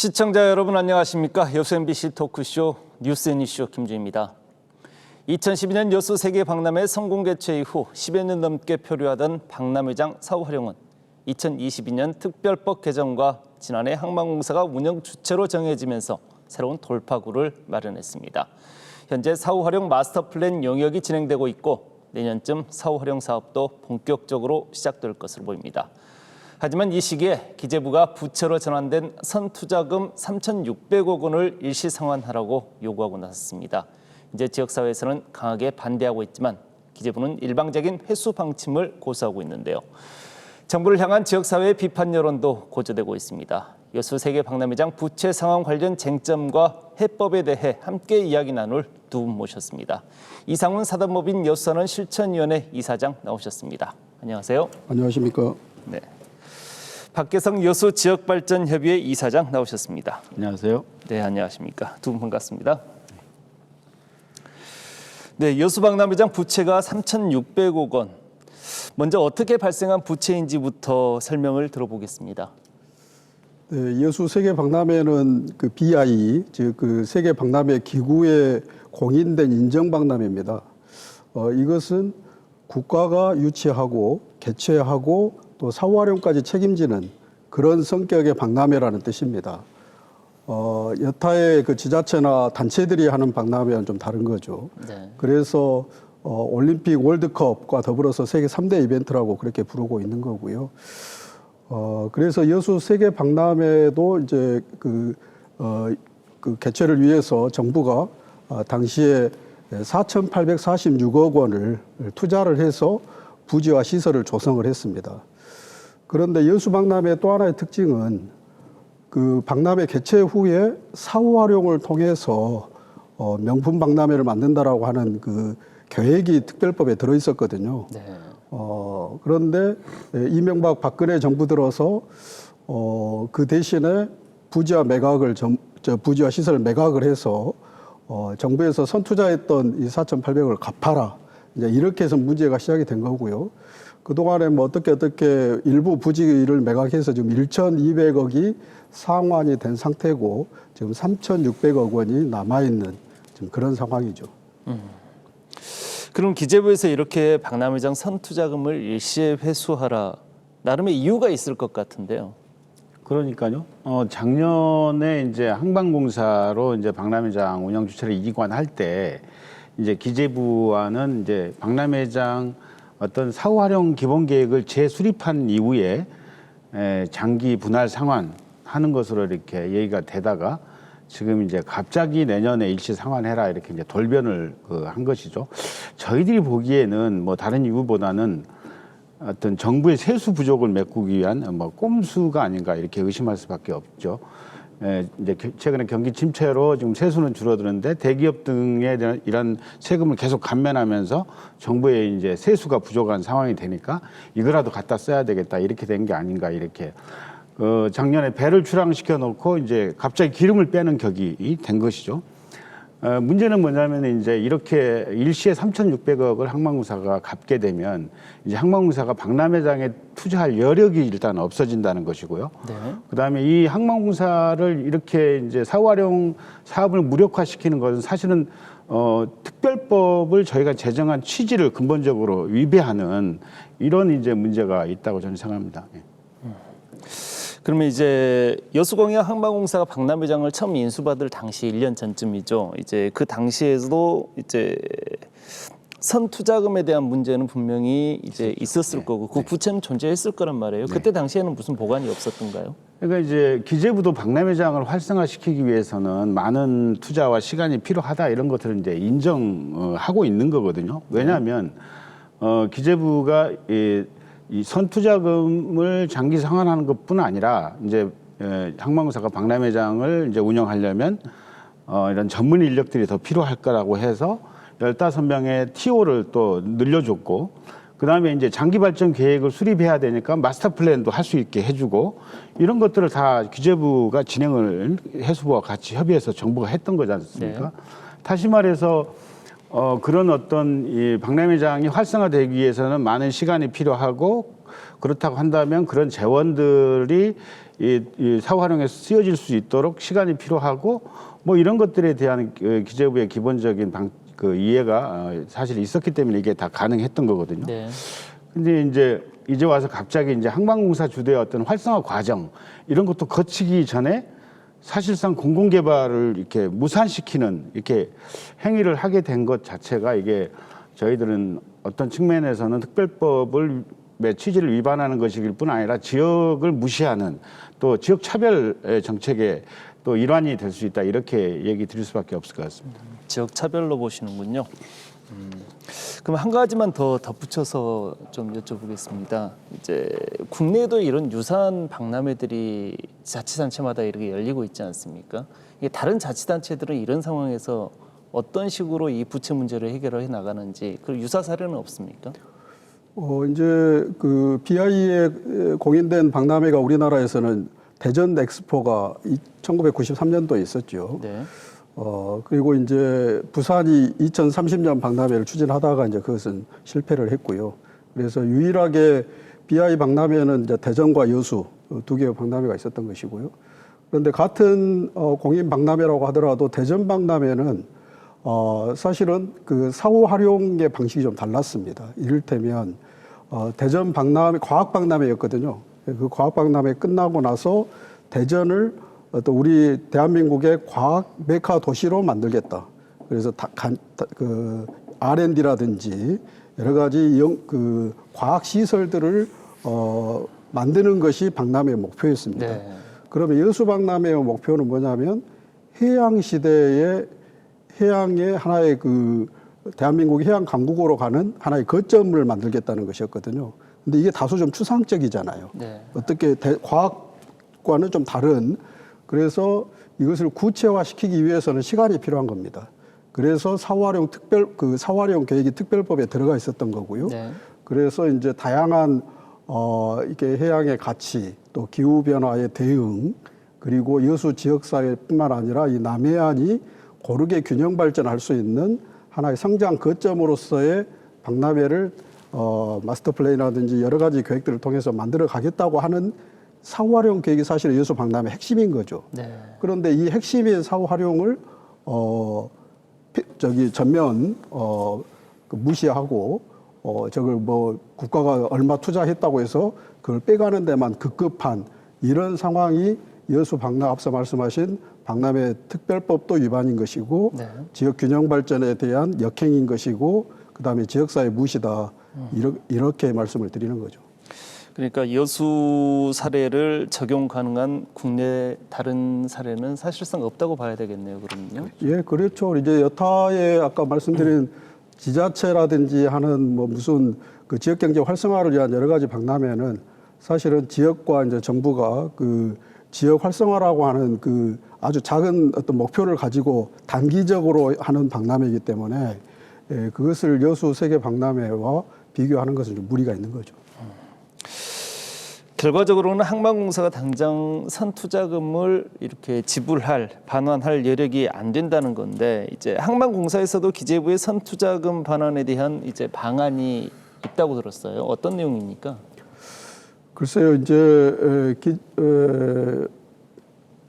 시청자 여러분 안녕하십니까? 여수 MBC 토크쇼 뉴스앤이슈 김주희입니다. 2012년 여수 세계 박람회 성공 개최 이후 10여 년 넘게 표류하던 박람회장 사후 활용은 2022년 특별법 개정과 지난해 항만공사가 운영 주체로 정해지면서 새로운 돌파구를 마련했습니다. 현재 사후 활용 마스터 플랜 용역이 진행되고 있고 내년쯤 사후 활용 사업도 본격적으로 시작될 것으로 보입니다. 하지만 이 시기에 기재부가 부채로 전환된 선투자금 3,600억 원을 일시 상환하라고 요구하고 나섰습니다. 이제 지역사회에서는 강하게 반대하고 있지만 기재부는 일방적인 회수 방침을 고수하고 있는데요. 정부를 향한 지역사회의 비판 여론도 고조되고 있습니다. 여수 세계 박람회장 부채 상황 관련 쟁점과 해법에 대해 함께 이야기 나눌 두 분 모셨습니다. 이상훈 사단법인 여수산원 실천위원회 이사장 나오셨습니다. 안녕하세요. 안녕하십니까. 네. 박계성 여수 지역발전협의회 이사장 나오셨습니다. 안녕하세요. 네, 안녕하십니까. 두 분 반갑습니다. 네, 여수 박람회장 부채가 3,600억 원. 먼저 어떻게 발생한 부채인지부터 설명을 들어보겠습니다. 네, 여수 세계 박람회는 그 BI, 즉 그 세계 박람회 기구에 공인된 인정 박람회입니다. 이것은 국가가 유치하고 개최하고 또 사후 활용까지 책임지는 그런 성격의 박람회라는 뜻입니다. 여타의 그 지자체나 단체들이 하는 박람회와는 좀 다른 거죠. 네. 그래서 올림픽, 월드컵과 더불어서 세계 3대 이벤트라고 그렇게 부르고 있는 거고요. 그래서 여수 세계 박람회도 이제 그 개최를 위해서 정부가 당시에 4,846억 원을 투자를 해서 부지와 시설을 조성을 했습니다. 그런데 여수 박람회 또 하나의 특징은 그 박람회 개최 후에 사후 활용을 통해서 명품 박람회를 만든다라고 하는 그 계획이 특별법에 들어 있었거든요. 네. 그런데 이명박 박근혜 정부 들어서 그 대신에 부지와 매각을 부지와 시설을 매각을 해서 정부에서 선투자했던 이 4,800억을 갚아라. 이제 이렇게 해서 문제가 시작이 된 거고요. 그동안에 뭐 어떻게 일부 부지를 매각해서 지금 1,200억이 상환이 된 상태고 지금 3,600억 원이 남아있는 지금 그런 상황이죠. 그럼 기재부에서 이렇게 박람회장 선투자금을 일시에 회수하라. 나름의 이유가 있을 것 같은데요. 그러니까요. 작년에 이제 항만공사로 이제 박람회장 운영 주체를 이관할 때 이제 기재부와는 이제 박람회장 어떤 사후 활용 기본 계획을 재수립한 이후에 장기 분할 상환하는 것으로 이렇게 얘기가 되다가 지금 이제 갑자기 내년에 일시 상환해라 이렇게 이제 돌변을 한 것이죠. 저희들이 보기에는 뭐 다른 이유보다는 어떤 정부의 세수 부족을 메꾸기 위한 뭐 꼼수가 아닌가 이렇게 의심할 수밖에 없죠. 이제 최근에 경기 침체로 지금 세수는 줄어드는데 대기업 등에 대한 이런 세금을 계속 감면하면서 정부의 이제 세수가 부족한 상황이 되니까 이거라도 갖다 써야 되겠다 이렇게 된 게 아닌가 이렇게 작년에 배를 출항시켜 놓고 이제 갑자기 기름을 빼는 격이 된 것이죠. 문제는 뭐냐면 이제 이렇게 일시에 3,600억을 항만공사가 갚게 되면 이제 항만공사가 박람회장에 투자할 여력이 일단 없어진다는 것이고요. 네. 그다음에 이 항만공사를 이렇게 이제 사후 활용 사업을 무력화시키는 것은 사실은 특별법을 저희가 제정한 취지를 근본적으로 위배하는 이런 이제 문제가 있다고 저는 생각합니다. 네. 그러면 이제 여수공영 항만공사가 박람회장을 처음 인수받을 당시 1년 전쯤이죠. 이제 그 당시에도 이제 선투자금에 대한 문제는 분명히 이제 있었을 거고 그 부채는 존재했을 거란 말이에요. 그때 당시에는 무슨 보관이 없었던가요? 그러니까 이제 기재부도 박람회장을 활성화시키기 위해서는 많은 투자와 시간이 필요하다 이런 것들을 이제 인정하고 있는 거거든요. 왜냐하면 기재부가 이 선투자금을 장기 상환하는 것뿐 아니라 이제 항만공사가 박람회장을 이제 운영하려면 이런 전문 인력들이 더 필요할 거라고 해서 15명의 TO를 또 늘려줬고 그다음에 이제 장기 발전 계획을 수립해야 되니까 마스터 플랜도 할 수 있게 해주고 이런 것들을 다 기재부가 진행을 해수부와 같이 협의해서 정부가 했던 거지 않습니까? 네. 다시 말해서 그런 어떤 이 박람회장이 활성화되기 위해서는 많은 시간이 필요하고 그렇다고 한다면 그런 재원들이 이 사후 활용에서 쓰여질 수 있도록 시간이 필요하고 뭐 이런 것들에 대한 기재부의 기본적인 이해가 사실 있었기 때문에 이게 다 가능했던 거거든요. 네. 근데 이제 와서 갑자기 이제 항만공사 주도의 어떤 활성화 과정 이런 것도 거치기 전에 사실상 공공개발을 이렇게 무산시키는 이렇게 행위를 하게 된 것 자체가 이게 저희들은 어떤 측면에서는 특별법을 취지를 위반하는 것일 뿐 아니라 지역을 무시하는 또 지역 차별 정책의 또 일환이 될 수 있다 이렇게 얘기 드릴 수밖에 없을 것 같습니다. 지역 차별로 보시는군요. 그럼 한 가지만 더 덧붙여서 좀 여쭤보겠습니다. 이제 국내에도 이런 유사한 박람회들이 자치단체마다 이렇게 열리고 있지 않습니까? 이게 다른 자치단체들은 이런 상황에서 어떤 식으로 이 부채 문제를 해결해 나가는지 그 유사 사례는 없습니까? 이제 그 BI에 공인된 박람회가 우리나라에서는 대전 엑스포가 1993년도에 있었죠. 네. 그리고 이제 부산이 2030년 박람회를 추진하다가 이제 그것은 실패를 했고요. 그래서 유일하게 BI 박람회는 이제 대전과 여수 두 개의 박람회가 있었던 것이고요. 그런데 같은 공인 박람회라고 하더라도 대전 박람회는 사실은 그 사후 활용의 방식이 좀 달랐습니다. 이를테면 대전 박람회 과학 박람회였거든요. 그 과학 박람회 끝나고 나서 대전을 또 우리 대한민국의 과학 메카 도시로 만들겠다. 그래서 그 R&D라든지 여러 가지 그 과학 시설들을 만드는 것이 박람회의 목표였습니다. 네. 그러면 여수 박람회의 목표는 뭐냐면 해양 시대의 해양의 하나의 그 대한민국 해양 강국으로 가는 하나의 거점을 만들겠다는 것이었거든요. 근데 이게 다소 좀 추상적이잖아요. 네. 어떻게 과학과는 좀 다른, 그래서 이것을 구체화시키기 위해서는 시간이 필요한 겁니다. 그래서 사활용 계획이 특별법에 들어가 있었던 거고요. 네. 그래서 이제 다양한 이게 해양의 가치, 또 기후 변화의 대응, 그리고 여수 지역 사회뿐만 아니라 이 남해안이 고르게 균형 발전할 수 있는 하나의 성장 거점으로서의 박람회를 마스터 플랜이라든지 여러 가지 계획들을 통해서 만들어 가겠다고 하는 사후 활용 계획이 사실 여수 박람회 핵심인 거죠. 네. 그런데 이 핵심인 사후 활용을 전면 무시하고 저걸 뭐 국가가 얼마 투자했다고 해서 그걸 빼가는 데만 급급한 이런 상황이 여수 박람 앞서 말씀하신 박람회 특별법도 위반인 것이고 네. 지역 균형 발전에 대한 역행인 것이고 그다음에 지역사회 무시다 이렇게 말씀을 드리는 거죠. 그러니까 여수 사례를 적용 가능한 국내 다른 사례는 사실상 없다고 봐야 되겠네요. 그러면요. 예, 그렇죠. 이제 여타의 아까 말씀드린 지자체라든지 하는 뭐 무슨 그 지역 경제 활성화를 위한 여러 가지 박람회는 사실은 지역과 이제 정부가 그 지역 활성화라고 하는 그 아주 작은 어떤 목표를 가지고 단기적으로 하는 박람회이기 때문에 그것을 여수 세계 박람회와 비교하는 것은 좀 무리가 있는 거죠. 결과적으로는 항만공사가 당장 선투자금을 이렇게 반환할 여력이 안 된다는 건데 이제 항만공사에서도 기재부의 선투자금 반환에 대한 이제 방안이 있다고 들었어요. 어떤 내용입니까? 글쎄요, 이제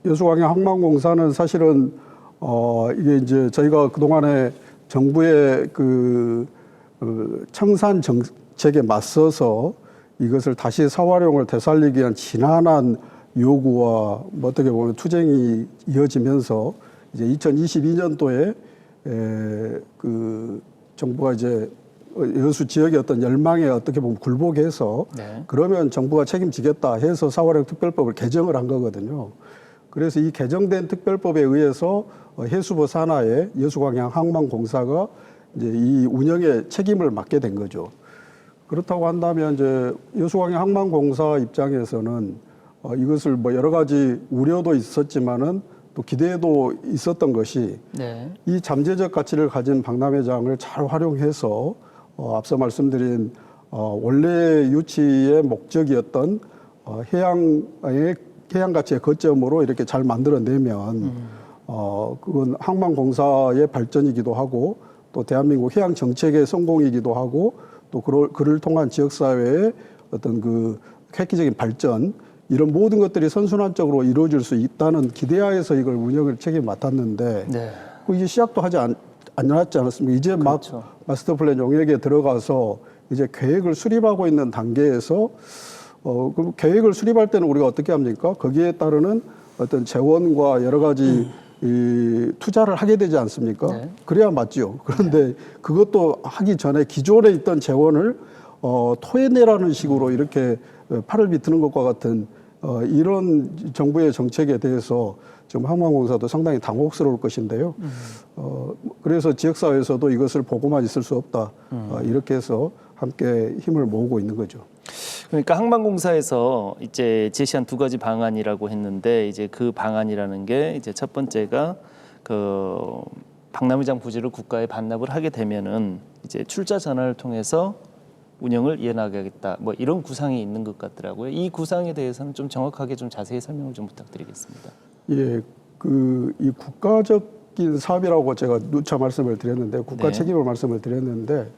여수광양 항만공사는 사실은 이게 이제 저희가 그 동안에 정부의 그 청산 정책에 맞서서 이것을 다시 사활용을 되살리기 위한 지난한 요구와 뭐 어떻게 보면 투쟁이 이어지면서 이제 2022년도에 그 정부가 이제 여수 지역의 어떤 열망에 어떻게 보면 굴복해서 네. 그러면 정부가 책임지겠다 해서 사활용 특별법을 개정을 한 거거든요. 그래서 이 개정된 특별법에 의해서 해수부 산하의 여수광양 항만공사가 이제 이 운영의 책임을 맡게 된 거죠. 그렇다고 한다면 이제 여수광양 항만공사 입장에서는 이것을 뭐 여러 가지 우려도 있었지만은 또 기대도 있었던 것이 네. 이 잠재적 가치를 가진 박람회장을 잘 활용해서 앞서 말씀드린 원래 유치의 목적이었던 해양 가치의 거점으로 이렇게 잘 만들어내면 그건 항만공사의 발전이기도 하고 또 대한민국 해양 정책의 성공이기도 하고 또 그를 통한 지역사회의 어떤 그 획기적인 발전 이런 모든 것들이 선순환적으로 이루어질 수 있다는 기대하에서 이걸 운영을 책임 맡았는데 네. 그 이제 시작도 하지 않았지 않았습니까? 이제 그렇죠. 막 마스터 플랜 용역에 들어가서 이제 계획을 수립하고 있는 단계에서 그럼 계획을 수립할 때는 우리가 어떻게 합니까? 거기에 따르는 어떤 재원과 여러 가지 이 투자를 하게 되지 않습니까? 네. 그래야 맞죠. 그런데 그것도 하기 전에 기존에 있던 재원을 토해내라는 식으로 이렇게 팔을 비트는 것과 같은 이런 정부의 정책에 대해서 지금 항만공사도 상당히 당혹스러울 것인데요. 그래서 지역사회에서도 이것을 보고만 있을 수 없다. 이렇게 해서 함께 힘을 모으고 있는 거죠. 그러니까 항만공사에서 이제 제시한 두 가지 방안이라고 했는데 이제 그 방안이라는 게 이제 첫 번째가 그 박람회장 부지를 국가에 반납을 하게 되면은 이제 출자 전환을 통해서 운영을 이어나가겠다. 뭐 이런 구상이 있는 것 같더라고요. 이 구상에 대해서는 좀 정확하게 좀 자세히 설명을 좀 부탁드리겠습니다. 예, 이 국가적인 사업이라고 제가 누차 말씀을 드렸는데 국가 네. 책임을 말씀을 드렸는데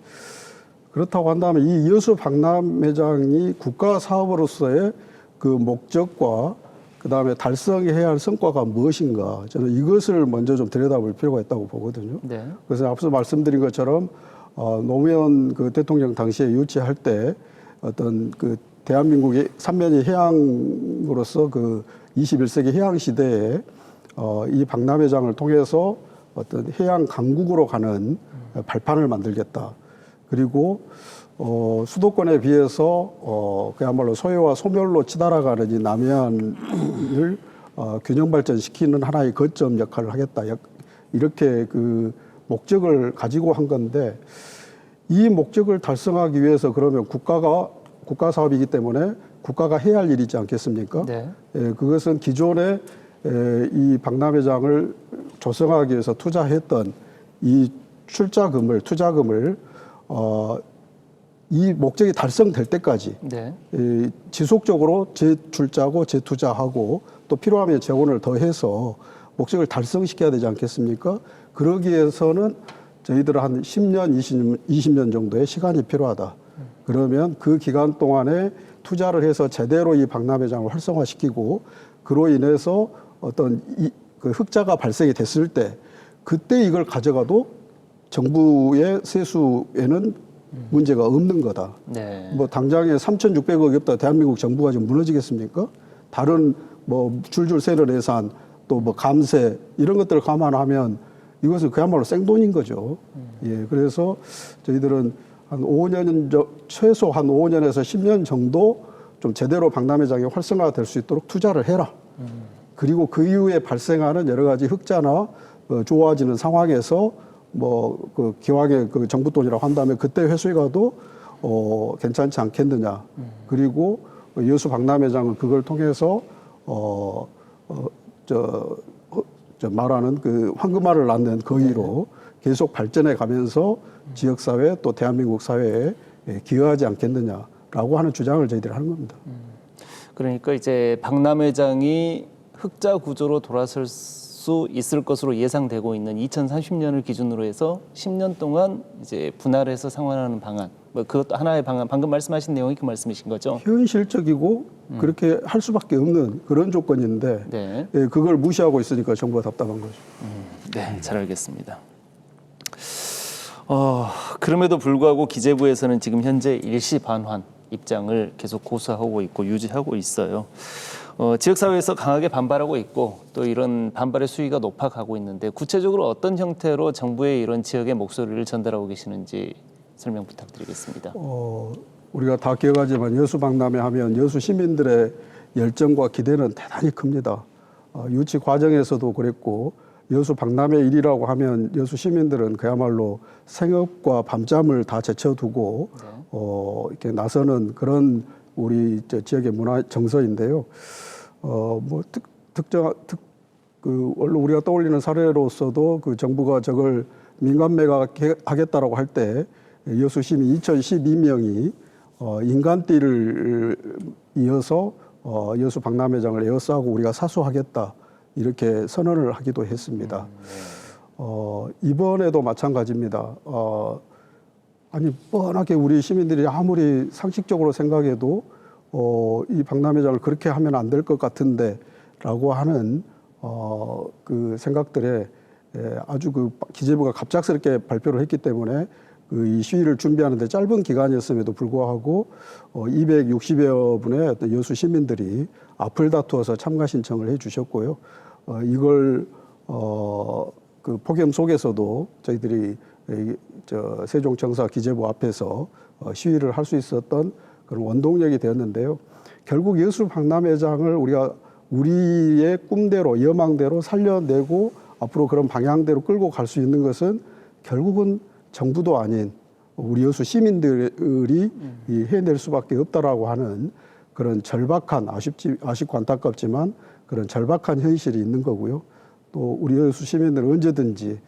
그렇다고 한다면 이 여수 박람회장이 국가 사업으로서의 그 목적과 그 다음에 달성해야 할 성과가 무엇인가 저는 이것을 먼저 좀 들여다볼 필요가 있다고 보거든요. 네. 그래서 앞서 말씀드린 것처럼 노무현 그 대통령 당시에 유치할 때 어떤 그 대한민국의 삼면이 해양으로서 그 21세기 해양 시대에 이 박람회장을 통해서 어떤 해양 강국으로 가는 발판을 만들겠다. 그리고 수도권에 비해서 그야말로 소요와 소멸로 치달아가는 이 남해안을 균형 발전시키는 하나의 거점 역할을 하겠다. 이렇게 그 목적을 가지고 한 건데 이 목적을 달성하기 위해서 그러면 국가 사업이기 때문에 국가가 해야 할 일이지 않겠습니까? 네. 그것은 기존에 이 박람회장을 조성하기 위해서 투자했던 이 투자금을 이 목적이 달성될 때까지 네. 지속적으로 재출자하고 재투자하고 또 필요하면 재원을 더해서 목적을 달성시켜야 되지 않겠습니까? 그러기 위해서는 저희들은 한 10년, 20년 정도의 시간이 필요하다. 그러면 그 기간 동안에 투자를 해서 제대로 이 박람회장을 활성화시키고 그로 인해서 어떤 그 흑자가 발생이 됐을 때 그때 이걸 가져가도 정부의 세수에는 문제가 없는 거다. 네. 뭐 당장에 3,600억이 없다. 대한민국 정부가 지금 무너지겠습니까? 다른 뭐 줄줄 새는 예산 또 뭐 감세 이런 것들을 감안하면 이것은 그야말로 생돈인 거죠. 예, 그래서 저희들은 한 5년 최소 한 5년에서 10년 정도 좀 제대로 박람회장이 활성화될 수 있도록 투자를 해라. 그리고 그 이후에 발생하는 여러 가지 흑자나 좋아지는 상황에서 뭐 그 기왕에 그 정부 돈이라고 한다면 그때 회수해 가도 괜찮지 않겠느냐. 그리고 여수 박람회장은 그걸 통해서 말하는 그 황금알을 낳는 거위로 계속 발전해 가면서 지역사회 또 대한민국 사회에 기여하지 않겠느냐라고 하는 주장을 저희들이 하는 겁니다. 그러니까 이제 박람회장이 흑자 구조로 돌아설 수 있을 것으로 예상되고 있는 2030년을 기준으로 해서 10년 동안 이제 분할해서 상환하는 방안. 뭐 그것도 하나의 방안. 방금 말씀하신 내용이 그 말씀이신 거죠? 현실적이고 그렇게 할 수밖에 없는 그런 조건인데 네. 그걸 무시하고 있으니까 정부가 답답한 거죠. 네, 잘 알겠습니다. 그럼에도 불구하고 기재부에서는 지금 현재 일시 반환 입장을 계속 고수하고 있고 유지하고 있어요. 지역사회에서 강하게 반발하고 있고 또 이런 반발의 수위가 높아가고 있는데 구체적으로 어떤 형태로 정부의 이런 지역의 목소리를 전달하고 계시는지 설명 부탁드리겠습니다. 우리가 다 기억하지만 여수 박람회 하면 여수 시민들의 열정과 기대는 대단히 큽니다. 유치 과정에서도 그랬고 여수 박람회 일이라고 하면 여수 시민들은 그야말로 생업과 밤잠을 다 제쳐두고 이렇게 나서는 그런 우리 지역의 문화 정서인데요. 원래 우리가 떠올리는 사례로서도 그 정부가 저걸 민간 매각하겠다라고 할 때 여수 시민 2,012명이 인간띠를 이어서 여수 박람회장을 에어싸고 우리가 사수하겠다 이렇게 선언을 하기도 했습니다. 이번에도 마찬가지입니다. 아니 뻔하게 우리 시민들이 아무리 상식적으로 생각해도 이 박람회장을 그렇게 하면 안 될 것 같은데라고 하는 그 생각들에 아주 그 기재부가 갑작스럽게 발표를 했기 때문에 이 시위를 준비하는데 짧은 기간이었음에도 불구하고 260여 분의 어떤 여수 시민들이 앞을 다투어서 참가 신청을 해주셨고요. 이걸 그 폭염 속에서도 저희들이 세종청사 기재부 앞에서 시위를 할 수 있었던 그런 원동력이 되었는데요. 결국 여수 박람회장을 우리가 우리의 꿈대로 여망대로 살려내고 앞으로 그런 방향대로 끌고 갈 수 있는 것은 결국은 정부도 아닌 우리 여수 시민들이 해낼 수밖에 없다라고 하는 그런 절박한 아쉽고 안타깝지만 그런 절박한 현실이 있는 거고요. 또 우리 여수 시민들은 언제든지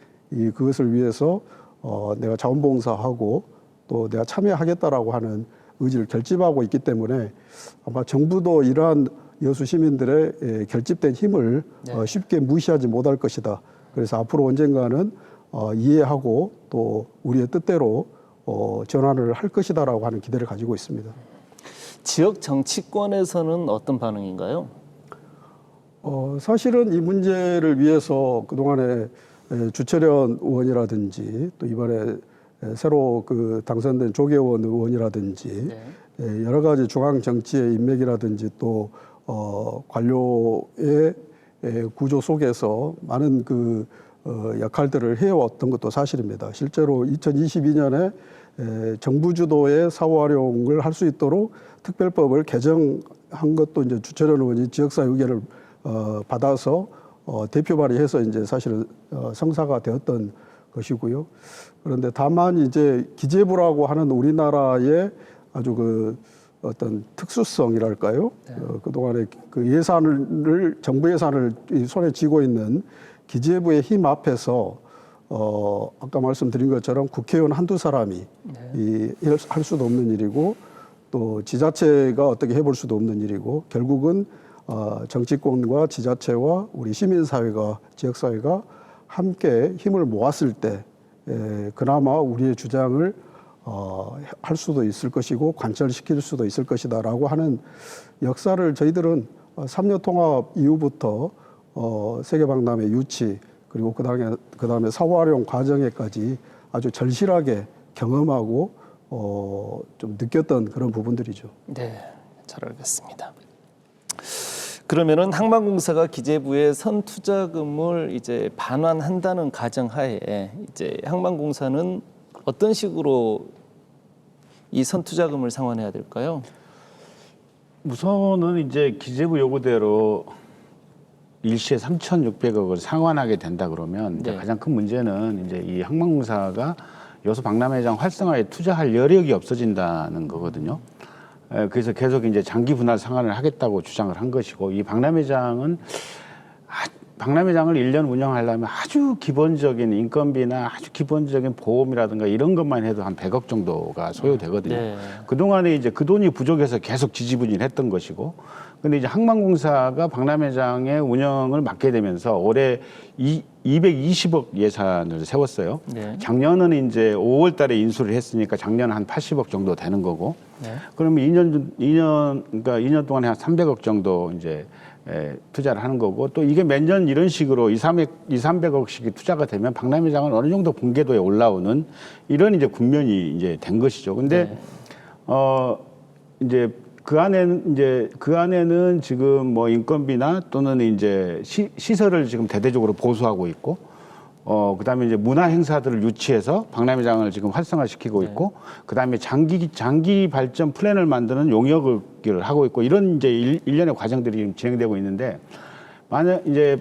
그것을 위해서 내가 자원봉사하고 또 내가 참여하겠다라고 하는 의지를 결집하고 있기 때문에 아마 정부도 이러한 여수 시민들의 결집된 힘을 쉽게 무시하지 못할 것이다. 그래서 앞으로 언젠가는 이해하고 또 우리의 뜻대로 전환을 할 것이다라고 하는 기대를 가지고 있습니다. 지역 정치권에서는 어떤 반응인가요? 사실은 이 문제를 위해서 그동안에 주철현 의원이라든지 또 이번에 새로 그 당선된 조계원 의원이라든지 여러 가지 중앙 정치의 인맥이라든지 또 관료의 구조 속에서 많은 그 역할들을 해왔던 것도 사실입니다. 실제로 2022년에 정부 주도의 사후 활용을 할 수 있도록 특별법을 개정한 것도 이제 주철현 의원이 지역사 의견을 받아서 대표 발의해서 이제 사실은 성사가 되었던 것이고요. 그런데 다만 이제 기재부라고 하는 우리나라의 아주 그 어떤 특수성이랄까요? 그동안에 그 예산을 정부 예산을 손에 쥐고 있는 기재부의 힘 앞에서 아까 말씀드린 것처럼 국회의원 한두 사람이 할 수도 없는 일이고 또 지자체가 어떻게 해볼 수도 없는 일이고 결국은 정치권과 지자체와 우리 시민사회가 지역사회가 함께 힘을 모았을 때 그나마 우리의 주장을 할 수도 있을 것이고 관철시킬 수도 있을 것이다라고 하는 역사를 저희들은 3년 통합 이후부터 세계박람회 유치 그리고 그다음에 사후활용 과정에까지 아주 절실하게 경험하고 좀 느꼈던 그런 부분들이죠. 네, 잘 알겠습니다. 그러면은 항만공사가 기재부의 선투자금을 이제 반환한다는 가정하에 이제 항만공사는 어떤 식으로 이 선투자금을 상환해야 될까요? 우선은 이제 기재부 요구대로 일시에 3,600억을 상환하게 된다 그러면 이제 가장 큰 문제는 이제 이 항만공사가 여수 박람회장 활성화에 투자할 여력이 없어진다는 거거든요. 그래서 계속 이제 장기 분할 상환을 하겠다고 주장을 한 것이고 이 박람회장을 1년 운영하려면 아주 기본적인 인건비나 아주 기본적인 보험이라든가 이런 것만 해도 한 100억 정도가 소요되거든요. 그동안에 이제 그 돈이 부족해서 계속 지지부진했던 것이고 근데 이제 항만공사가 박람회장의 운영을 맡게 되면서 올해 220억 예산을 세웠어요. 작년은 이제 5월 달에 인수를 했으니까 작년 한 80억 정도 되는 거고 그러면 2년 동안에 한 300억 정도 이제 투자를 하는 거고 또 이게 매년 이런 식으로 200~300억씩이 투자가 되면 박람회장은 어느 정도 본궤도에 올라오는 이런 이제 국면이 이제 된 것이죠. 근데 이제 그 안에는 지금 뭐 인건비나 또는 이제 시설을 지금 대대적으로 보수하고 있고 그다음에 이제 문화 행사들을 유치해서 박람회장을 지금 활성화시키고 있고 그다음에 장기 발전 플랜을 만드는 용역을 하고 있고 이런 이제 일련의 과정들이 진행되고 있는데 만약 이제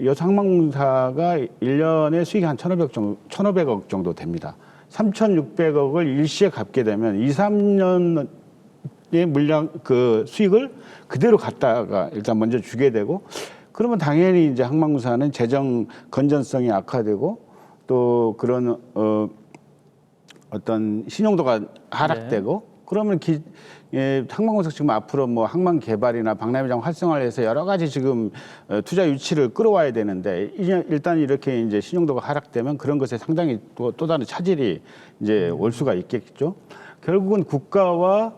여수 항만공사가 1년에 수익이 한 1,500억 정도 됩니다. 3,600억을 일시에 갚게 되면 2~3년의 물량 그 수익을 그대로 갖다가 일단 먼저 주게 되고 그러면 당연히 이제 항만공사는 재정 건전성이 악화되고 또 그런 어떤 신용도가 하락되고 그러면 예, 항만공사 지금 앞으로 뭐 항만 개발이나 박람회장 활성화를 해서 여러 가지 지금 투자 유치를 끌어와야 되는데 일단 이렇게 이제 신용도가 하락되면 그런 것에 상당히 또 다른 차질이 이제 올 수가 있겠죠. 결국은 국가와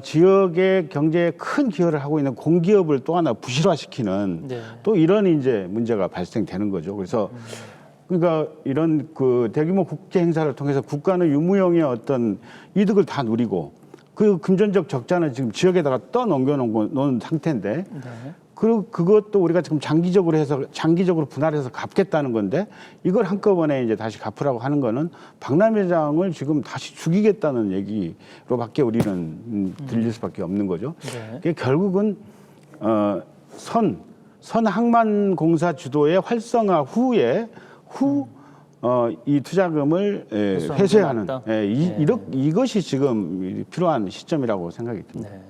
지역의 경제에 큰 기여를 하고 있는 공기업을 또 하나 부실화시키는 네. 또 이런 이제 문제가 발생되는 거죠. 그래서 그러니까 이런 그 대규모 국제 행사를 통해서 국가는 유무형의 어떤 이득을 다 누리고 그 금전적 적자는 지금 지역에다가 떠넘겨 놓은 상태인데 네. 그것도 우리가 지금 장기적으로 분할해서 갚겠다는 건데 이걸 한꺼번에 이제 다시 갚으라고 하는 거는 박람회장을 지금 다시 죽이겠다는 얘기로밖에 우리는 들릴 수밖에 없는 거죠. 네. 그게 결국은 선항만공사 주도의 활성화 후에 이 투자금을 회수하는 맞다. 이것이 지금 필요한 시점이라고 생각이 듭니다. 네.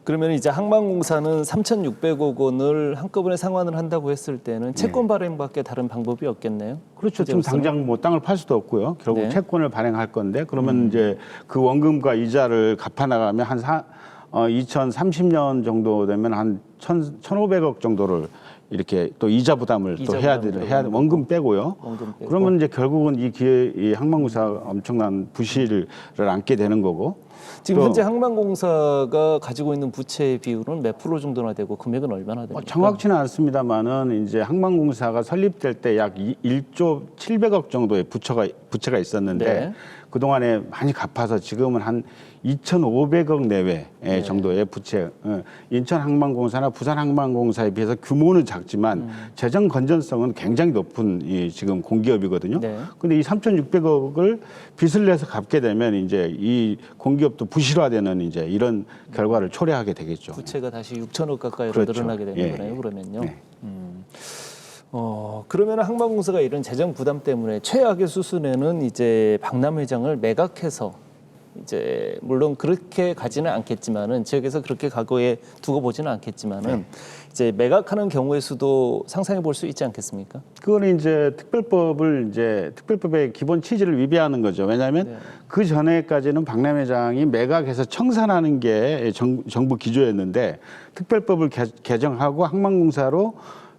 그러면 이제 항만공사는 3,600억 원을 한꺼번에 상환을 한다고 했을 때는 채권 발행밖에 다른 방법이 없겠네요. 그렇죠. 지금 당장 뭐 땅을 팔 수도 없고요. 결국 네. 채권을 발행할 건데 그러면 이제 그 원금과 이자를 갚아 나가면 한 2030년 정도 되면 한 1,500억 정도를 이렇게 또 이자 부담을 또 이자 해야 부담을 돼. 원금 빼고요. 원금 빼고. 그러면 이제 결국은 이 항만공사가 엄청난 부실을 안게 되는 거고. 지금 또 현재 항만공사가 가지고 있는 부채 비율은 몇 프로 정도나 되고 금액은 얼마나 됩니까? 정확치는 않습니다만은 이제 항만공사가 설립될 때 약 1조 700억 정도의 부채가 있었는데 네. 그 동안에 많이 갚아서 지금은 한 2,500억 내외 정도의 부채. 인천항만공사나 부산항만공사에 비해서 규모는 작지만 재정 건전성은 굉장히 높은 지금 공기업이거든요. 네. 근데 이 3,600억을 빚을 내서 갚게 되면 이제 이 공기업도 부실화되는 이제 이런 결과를 초래하게 되겠죠. 부채가 다시 6천억 가까이로 그렇죠. 늘어나게 되는 예, 거네요. 예. 그러면요. 네. 그러면 항만공사가 이런 재정 부담 때문에 최악의 수순에는 이제 박람회장을 매각해서 이제 물론 그렇게 가지는 않겠지만은 지역에서 그렇게 과거에 두고 보지는 않겠지만은 이제 매각하는 경우의 수도 상상해 볼 수 있지 않겠습니까? 그거는 이제 특별법의 기본 취지를 위배하는 거죠. 왜냐하면 네. 그 전에까지는 박람회장이 매각해서 청산하는 게 정부 기조였는데 특별법을 개정하고 항만공사로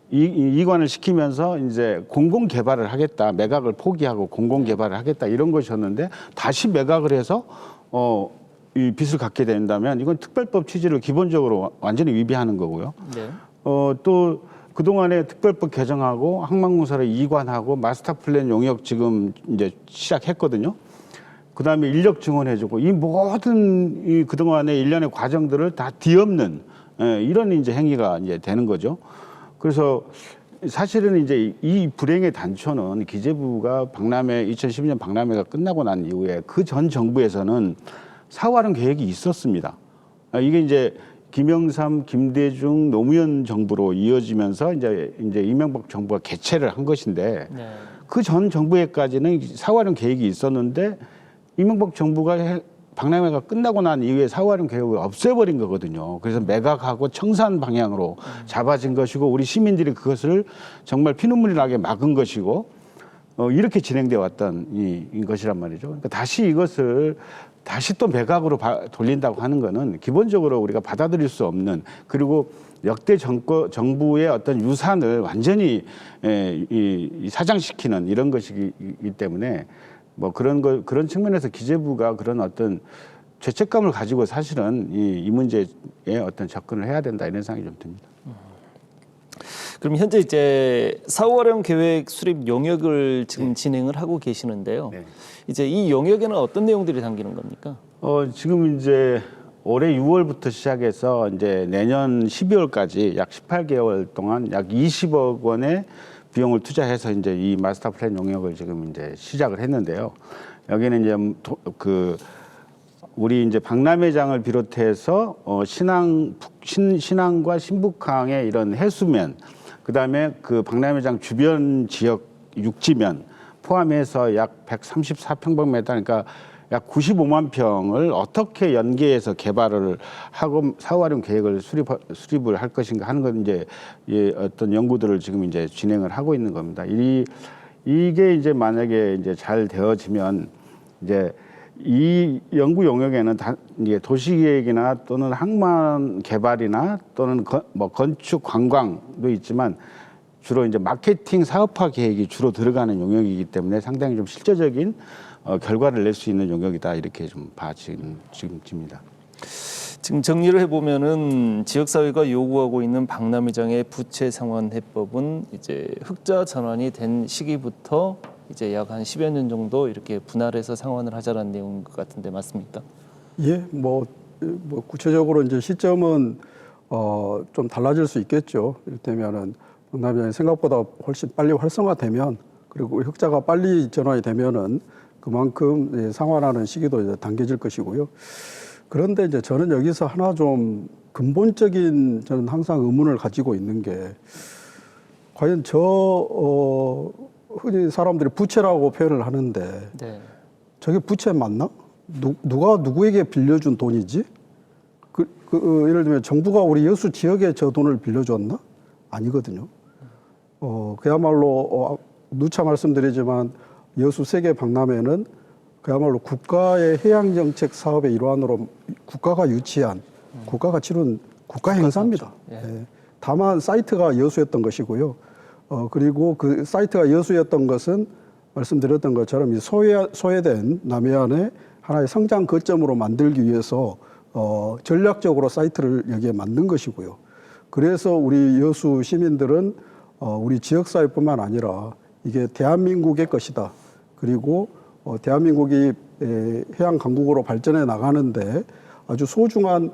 이관을 시키면서 이제 공공 개발을 하겠다, 매각을 포기하고 공공 개발을 하겠다 이런 것이었는데 다시 매각을 해서 이 빚을 갖게 된다면 이건 특별법 취지를 기본적으로 완전히 위배하는 거고요. 네. 또 그동안에 특별법 개정하고 항만공사를 이관하고 마스터 플랜 용역 지금 이제 시작했거든요. 그다음에 인력 증원해주고 이 모든 이 그동안의 일련의 과정들을 다 뒤엎는 이런 이제 행위가 이제 되는 거죠. 그래서 사실은 이제 이 불행의 단초는 기재부가 2012년 박람회가 끝나고 난 이후에 그 전 정부에서는 사활용 계획이 있었습니다. 이게 이제 김영삼, 김대중, 노무현 정부로 이어지면서 이제 이명박 정부가 개최를 한 것인데 네. 그 전 정부에까지는 사활용 계획이 있었는데 이명박 정부가 박람회가 끝나고 난 이후에 사활용 계획을 없애버린 거거든요. 그래서 매각하고 청산 방향으로 잡아진 것이고 우리 시민들이 그것을 정말 피눈물이 나게 막은 것이고 이렇게 진행되어 왔던 이 것이란 말이죠. 그러니까 다시 이것을 다시 또 매각으로 돌린다고 하는 거는 기본적으로 우리가 받아들일 수 없는 그리고 역대 정부의 어떤 유산을 완전히 사장시키는 이런 것이기 때문에 뭐 그런 측면에서 기재부가 그런 어떤 죄책감을 가지고 사실은 이 문제에 어떤 접근을 해야 된다 이런 생각이 좀 듭니다. 그럼 현재 이제 사후활용 계획 수립 용역을 지금 진행을 하고 계시는데요. 네. 이제 이 용역에는 어떤 내용들이 담기는 겁니까? 지금 이제 올해 6월부터 시작해서 이제 내년 12월까지 약 18개월 동안 약 20억 원의 비용을 투자해서 이제 이 마스터 플랜 용역을 지금 이제 시작을 했는데요. 여기는 이제 우리 이제 박람회장을 비롯해서 신항과 신북항의 이런 해수면, 그다음에 그 박람회장 주변 지역 육지면 포함해서 약 134평방미터, 그러니까 약 95만 평을 어떻게 연계해서 개발을 하고 사후활용 계획을 수립을 할 것인가 하는 건 이제 어떤 연구들을 지금 이제 진행을 하고 있는 겁니다. 이게 이제 만약에 이제 잘 되어지면 이제 이 연구 영역에는 이게 도시계획이나 또는 항만 개발이나 또는 뭐 건축 관광도 있지만 주로 이제 마케팅 사업화 계획이 주로 들어가는 영역이기 때문에 상당히 좀 실제적인 결과를 낼 수 있는 영역이다 이렇게 좀 지금입니다. 지금 정리를 해보면은 지역사회가 요구하고 있는 박람회장의 부채 상환 해법은 이제 흑자 전환이 된 시기부터 이제 약 한 10여 년 정도 이렇게 분할해서 상환을 하자라는 내용인 것 같은데 맞습니까? 예, 뭐 구체적으로 이제 시점은 좀 달라질 수 있겠죠. 이를테면은 박람회장이 생각보다 훨씬 빨리 활성화되면 그리고 흑자가 빨리 전환이 되면은 그만큼 상환하는 시기도 이제 당겨질 것이고요. 그런데 이제 저는 여기서 하나 좀 근본적인 저는 항상 의문을 가지고 있는 게 과연 흔히 사람들이 부채라고 표현을 하는데 네. 저게 부채 맞나? 누가 누구에게 빌려준 돈이지? 예를 들면 정부가 우리 여수 지역에 저 돈을 빌려줬나? 아니거든요. 그야말로 누차 말씀드리지만 여수 세계 박람회는 그야말로 국가의 해양정책 사업의 일환으로 국가가 유치한, 국가가 치른 국가 행사입니다. 예. 예. 다만 사이트가 여수였던 것이고요. 그리고 그 사이트가 여수였던 것은 말씀드렸던 것처럼 이 소외된 남해안의 하나의 성장 거점으로 만들기 위해서 전략적으로 사이트를 여기에 만든 것이고요. 그래서 우리 여수 시민들은 우리 지역사회뿐만 아니라 이게 대한민국의 것이다. 그리고 대한민국이 해양 강국으로 발전해 나가는데 아주 소중한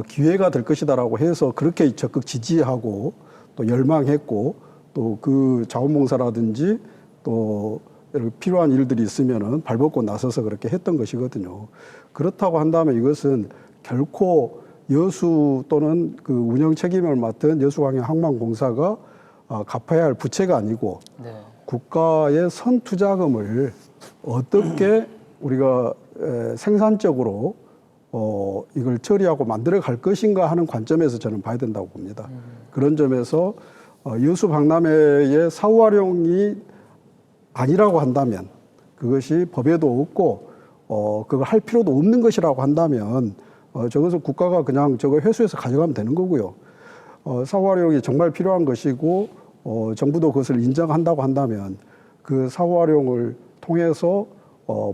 기회가 될 것이다라고 해서 그렇게 적극 지지하고 또 열망했고 또 그 자원봉사라든지 또 필요한 일들이 있으면은 발벗고 나서서 그렇게 했던 것이거든요. 그렇다고 한다면 이것은 결코 여수 또는 그 운영 책임을 맡은 여수광역항만공사가 갚아야 할 부채가 아니고 네. 국가의 선투자금을 어떻게 우리가 생산적으로 이걸 처리하고 만들어 갈 것인가 하는 관점에서 저는 봐야 된다고 봅니다. 그런 점에서 여수 박람회의 사후 활용이 아니라고 한다면 그것이 법에도 없고 그걸 할 필요도 없는 것이라고 한다면 저것을 국가가 그냥 저거 회수해서 가져가면 되는 거고요. 사후 활용이 정말 필요한 것이고 정부도 그것을 인정한다고 한다면 그 사후 활용을 통해서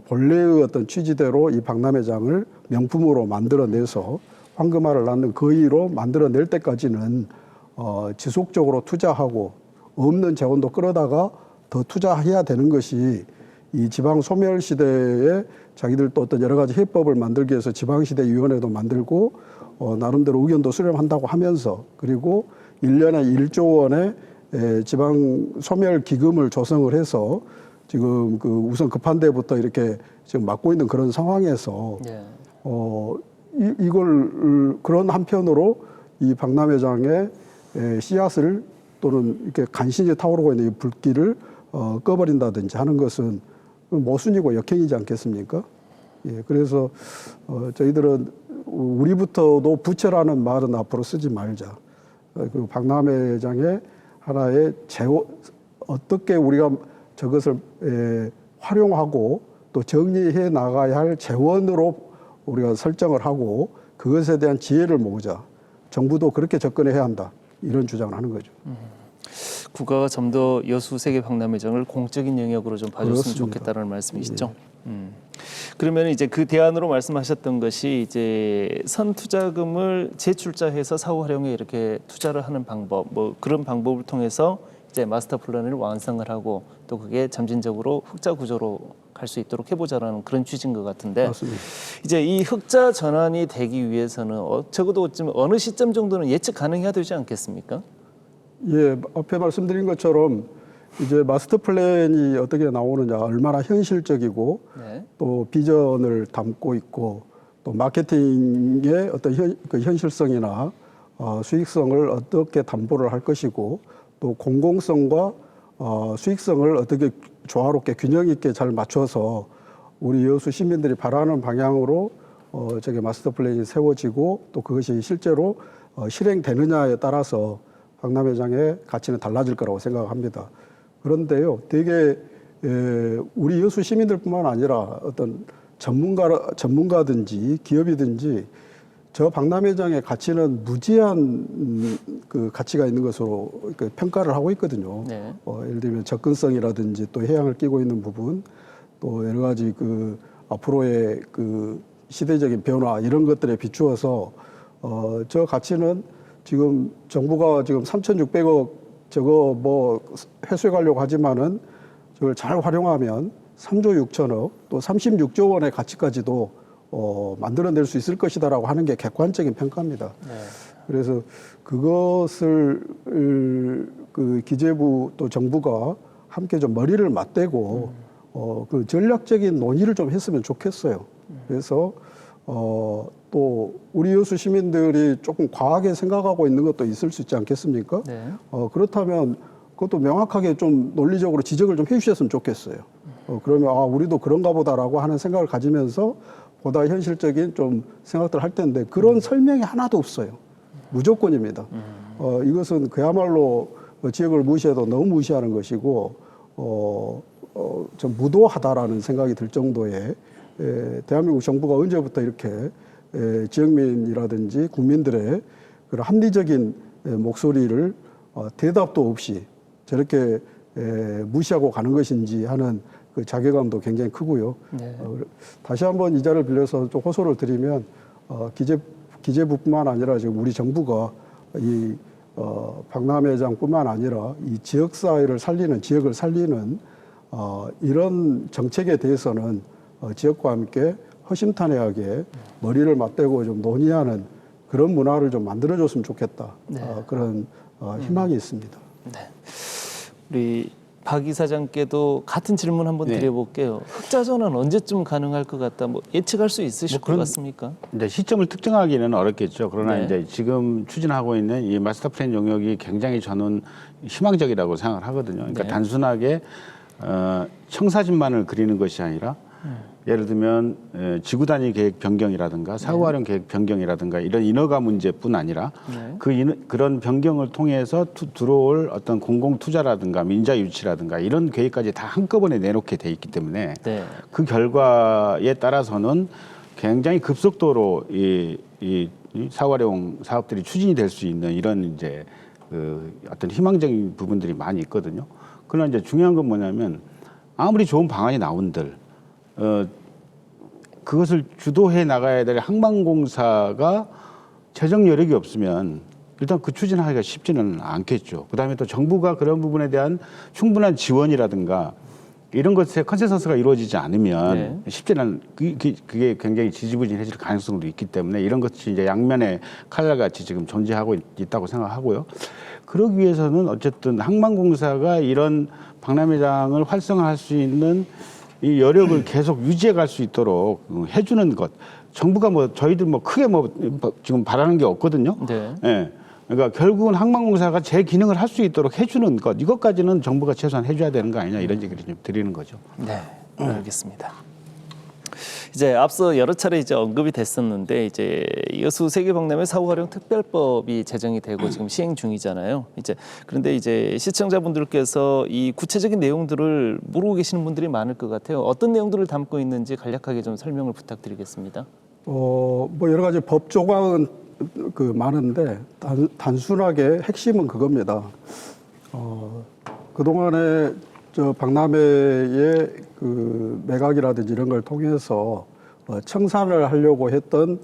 본래의 어떤 취지대로 이 박람회장을 명품으로 만들어내서 황금알을 낳는 거의로 만들어낼 때까지는 지속적으로 투자하고 없는 재원도 끌어다가 더 투자해야 되는 것이 이 지방 소멸 시대에 자기들도 어떤 여러 가지 해법을 만들기 위해서 지방시대위원회도 만들고 나름대로 의견도 수렴한다고 하면서 그리고 1년에 1조 원의 지방 소멸 기금을 조성을 해서 지금 그 우선 급한 데부터 이렇게 지금 맡고 있는 그런 상황에서 네. 이걸 그런 한편으로 이 박람회장의 씨앗을 또는 이렇게 간신히 타오르고 있는 이 불길을 꺼버린다든지 하는 것은 모순이고 역행이지 않겠습니까? 예, 그래서 저희들은 우리부터도 부채라는 말은 앞으로 쓰지 말자. 그리고 박람회장의 하나의 어떻게 우리가 저것을 활용하고 또 정리해 나가야 할 재원으로 우리가 설정을 하고 그것에 대한 지혜를 모으자. 정부도 그렇게 접근해야 한다. 이런 주장을 하는 거죠. 국가가 좀 더 여수 세계 박람회장을 공적인 영역으로 좀 봐줬으면 그렇습니다. 좋겠다는 말씀이시죠. 그러면 이제 그 대안으로 말씀하셨던 것이 이제 선투자금을 재출자해서 사후 활용에 이렇게 투자를 하는 방법, 뭐 그런 방법을 통해서 이제 마스터 플랜을 완성을 하고 또 그게 점진적으로 흑자 구조로 갈 수 있도록 해보자라는 그런 취지인 것 같은데 맞습니다. 이제 이 흑자 전환이 되기 위해서는 적어도 좀 어느 시점 정도는 예측 가능해야 되지 않겠습니까? 예, 앞에 말씀드린 것처럼 이제 마스터 플랜이 어떻게 나오느냐, 얼마나 현실적이고 네. 또 비전을 담고 있고 또 마케팅의 어떤 그 현실성이나 수익성을 어떻게 담보를 할 것이고 또 공공성과 수익성을 어떻게 조화롭게 균형 있게 잘 맞춰서 우리 여수 시민들이 바라는 방향으로 저게 마스터 플랜이 세워지고 또 그것이 실제로 실행되느냐에 따라서 박람회장의 가치는 달라질 거라고 생각합니다. 그런데요, 되게 우리 여수 시민들뿐만 아니라 어떤 전문가든지 기업이든지 저 박람회장의 가치는 무제한 그 가치가 있는 것으로 그 평가를 하고 있거든요. 네. 예를 들면 접근성이라든지 또 해양을 끼고 있는 부분, 또 여러 가지 그 앞으로의 그 시대적인 변화 이런 것들에 비추어서 저 가치는 지금 정부가 지금 3,600억 저거 뭐 회수해 가려고 하지만은 저걸 잘 활용하면 3조 6천억 또 36조 원의 가치까지도 만들어낼 수 있을 것이다라고 하는 게 객관적인 평가입니다. 네. 그래서 그것을 그 기재부 또 정부가 함께 좀 머리를 맞대고 그 전략적인 논의를 좀 했으면 좋겠어요. 그래서 또 우리 여수 시민들이 조금 과하게 생각하고 있는 것도 있을 수 있지 않겠습니까? 네. 그렇다면 그것도 명확하게 좀 논리적으로 지적을 좀 해주셨으면 좋겠어요. 그러면 우리도 그런가 보다라고 하는 생각을 가지면서 보다 현실적인 좀 생각들을 할 텐데 그런 설명이 하나도 없어요. 무조건입니다. 이것은 그야말로 지역을 무시해도 너무 무시하는 것이고 좀 무도하다라는 생각이 들 정도의 대한민국 정부가 언제부터 이렇게 지역민이라든지 국민들의 그런 합리적인 목소리를 대답도 없이 저렇게 무시하고 가는 것인지 하는 그 자괴감도 굉장히 크고요. 네. 다시 한번 이 자리를 빌려서 좀 호소를 드리면 기재부뿐만 아니라 지금 우리 정부가 이 박람회장뿐만 아니라 이 지역사회를 살리는 지역을 살리는 이런 정책에 대해서는 지역과 함께 허심탄회하게 머리를 맞대고 좀 논의하는 그런 문화를 좀 만들어줬으면 좋겠다. 네. 그런 희망이 있습니다. 네. 우리 박 이사장께도 같은 질문 한번 네. 드려볼게요. 흑자 전환 언제쯤 가능할 것 같다? 뭐 예측할 수 있으실 것 같습니까? 이제 시점을 특정하기는 어렵겠죠. 그러나 네. 이제 지금 추진하고 있는 이 마스터 플랜 용역이 굉장히 저는 희망적이라고 생각을 하거든요. 그러니까 네. 단순하게 청사진만을 그리는 것이 아니라 예를 들면 지구 단위 계획 변경이라든가 사후 활용 계획 변경이라든가 이런 인허가 문제뿐 아니라 네. 그런 변경을 통해서 들어올 어떤 공공 투자라든가 민자 유치라든가 이런 계획까지 다 한꺼번에 내놓게 돼 있기 때문에 네. 그 결과에 따라서는 굉장히 급속도로 이 사후 활용 사업들이 추진이 될 수 있는 이런 이제 그 어떤 희망적인 부분들이 많이 있거든요. 그러나 이제 중요한 건 뭐냐면 아무리 좋은 방안이 나온들 그것을 주도해 나가야 될 항만공사가 재정 여력이 없으면 일단 그 추진하기가 쉽지는 않겠죠. 그다음에 또 정부가 그런 부분에 대한 충분한 지원이라든가 이런 것에 컨센서스가 이루어지지 않으면 네. 쉽지는 그게 굉장히 지지부진해질 가능성도 있기 때문에 이런 것이 이제 양면의 칼날같이 지금 존재하고 있다고 생각하고요. 그러기 위해서는 어쨌든 항만공사가 이런 박람회장을 활성화할 수 있는 이 여력을 계속 유지해 갈 수 있도록 해주는 것. 정부가 뭐 저희들 뭐 크게 뭐 지금 바라는 게 없거든요. 네. 예. 그러니까 결국은 항만공사가 제 기능을 할 수 있도록 해주는 것. 이것까지는 정부가 최소한 해줘야 되는 거 아니냐 이런 얘기를 좀 드리는 거죠. 네, 알겠습니다. 이제 앞서 여러 차례 이제 언급이 됐었는데 이제 여수 세계박람회 사후활용 특별법이 제정이 되고 지금 시행 중이잖아요. 이제 그런데 이제 시청자분들께서 이 구체적인 내용들을 모르고 계시는 분들이 많을 것 같아요. 어떤 내용들을 담고 있는지 간략하게 좀 설명을 부탁드리겠습니다. 뭐 여러 가지 법 조항은 그 많은데 단순하게 핵심은 그겁니다. 그동안에 저 박람회의 그 매각이라든지 이런 걸 통해서 청산을 하려고 했던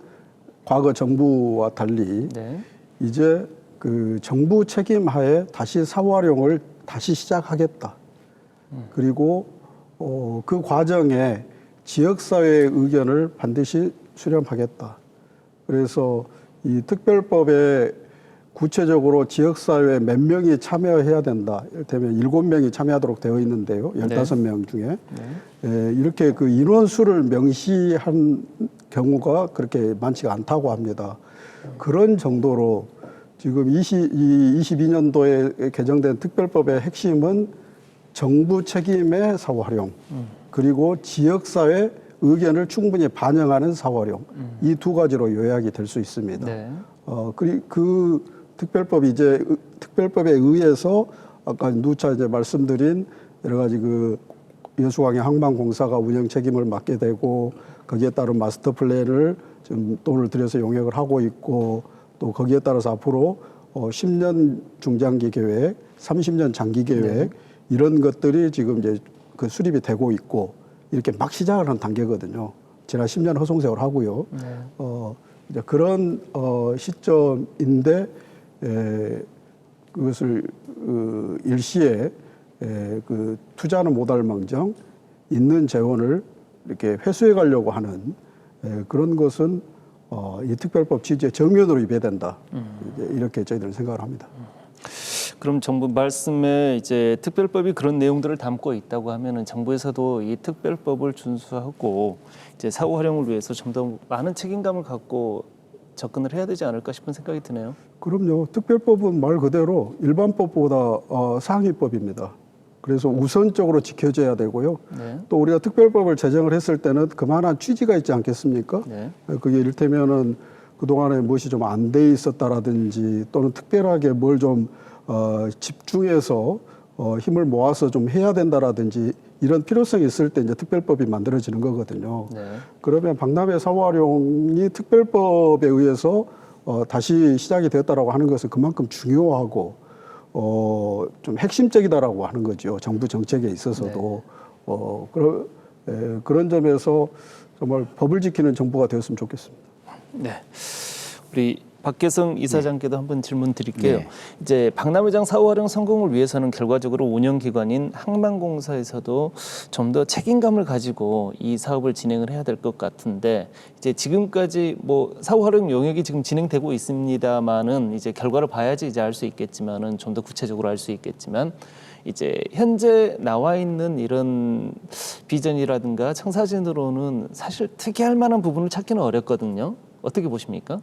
과거 정부와 달리 네. 이제 그 정부 책임하에 다시 사후활용을 다시 시작하겠다. 그리고 그 과정에 지역사회의 의견을 반드시 수렴하겠다. 그래서 이 특별법에 구체적으로 지역사회 몇 명이 참여해야 된다. 이를테면 7명이 참여하도록 되어 있는데요. 15명 중에. 이렇게 그 인원수를 명시한 경우가 그렇게 많지가 않다고 합니다. 그런 정도로 지금 22년도에 개정된 특별법의 핵심은 정부 책임의 사후활용, 그리고 지역사회 의견을 충분히 반영하는 사후활용, 이 두 가지로 요약이 될 수 있습니다. 네. 그 특별법이 이제 특별법에 의해서 아까 누차 이제 말씀드린 여러 가지 그 여수광해 항만공사가 운영 책임을 맡게 되고 거기에 따른 마스터 플랜을 지금 돈을 들여서 용역을 하고 있고 또 거기에 따라서 앞으로 10년 중장기 계획, 30년 장기 계획 이런 것들이 지금 이제 그 수립이 되고 있고 이렇게 막 시작을 한 단계거든요. 지난 10년 허송세월 하고요. 이제 그런 시점인데 그것을 일시에 그 투자는 못할 망정 있는 재원을 이렇게 회수해 가려고 하는 그런 것은 이 특별법 취지의 정면으로 위배된다. 이제 이렇게 저희들은 생각을 합니다. 그럼 정부 말씀에 이제 특별법이 그런 내용들을 담고 있다고 하면은 정부에서도 이 특별법을 준수하고 이제 사후 활용을 위해서 좀 더 많은 책임감을 갖고 접근을 해야 되지 않을까 싶은 생각이 드네요. 그럼요. 특별법은 말 그대로 일반법보다 상위법입니다. 그래서 우선적으로 지켜져야 되고요. 네. 또 우리가 특별법을 제정을 했을 때는 그만한 취지가 있지 않겠습니까? 네. 그게 이를테면은 그동안에 무엇이 좀 안 돼 있었다라든지 또는 특별하게 뭘 좀 집중해서 힘을 모아서 좀 해야 된다라든지 이런 필요성이 있을 때 이제 특별법이 만들어지는 거거든요. 네. 그러면 박람회 사후활용이 특별법에 의해서 다시 시작이 되었다라고 하는 것은 그만큼 중요하고 좀 핵심적이다라고 하는 거죠. 정부 정책에 있어서도 그런 점에서 정말 법을 지키는 정부가 되었으면 좋겠습니다. 네. 우리 박계성 이사장께도 한번 질문 드릴게요. 네. 이제 박람회장 사후 활용 성공을 위해서는 결과적으로 운영기관인 항만공사에서도 좀 더 책임감을 가지고 이 사업을 진행을 해야 될 것 같은데 이제 지금까지 뭐 사후 활용 용역이 지금 진행되고 있습니다만은 이제 결과를 봐야지 이제 알 수 있겠지만은 좀 더 구체적으로 알 수 있겠지만 이제 현재 나와 있는 이런 비전이라든가 청사진으로는 사실 특이할 만한 부분을 찾기는 어렵거든요. 어떻게 보십니까?